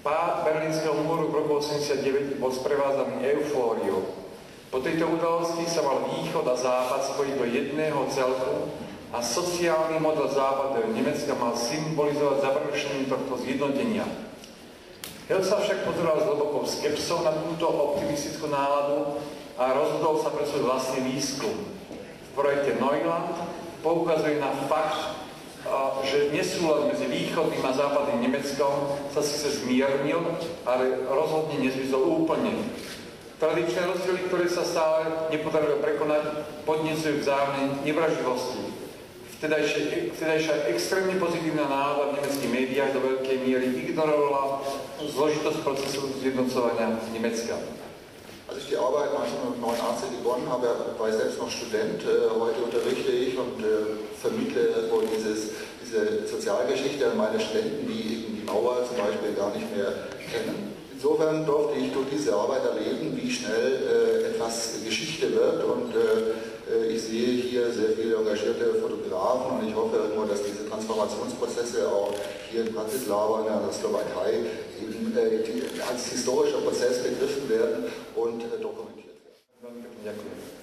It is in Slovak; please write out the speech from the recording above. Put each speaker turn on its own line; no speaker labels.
Pád Berlínskeho múru v roku 1989 bol sprevádzaný eufóriou. Po tejto udalosti sa mal východ a západ spojiť do jedného celku a sociálny model západného Nemecka mal symbolizovať završenie tohto zjednotenia. Hel sa však pozeral s hlbokou skepsou na túto optimistickú náladu a rozhodol sa pre svoj vlastný výskum. V projekte Neuland poukazuje na fakt, že nesúlad medzi východným a západným Nemeckom sa síce zmiernil, ale rozhodne nezvizol úplne. Tradičné rozdiely, ktoré sa stále nepodarilo prekonať, podnecujú vzájomnej nevraživosti. Vtedajšia extrémne pozitívna nálada v nemeckých médiách do veľkej miery ignorovala zložitosť procesu zjednocovania Nemecka.
Als ich die Arbeit 1989 begonnen habe, war ich selbst noch Student. Heute unterrichte ich und vermittle diese Sozialgeschichte an meine Studenten, die eben die Mauer zum Beispiel gar nicht mehr kennen. Insofern durfte ich durch diese Arbeit erleben, wie schnell etwas Geschichte wird, und ich sehe hier sehr viele engagierte Fotografen, und ich hoffe irgendwo, dass diese Transformationsprozesse auch hier in Bratislava, in der Slowakei, eben als historischer Prozess begriffen werden und dokumentiert werden.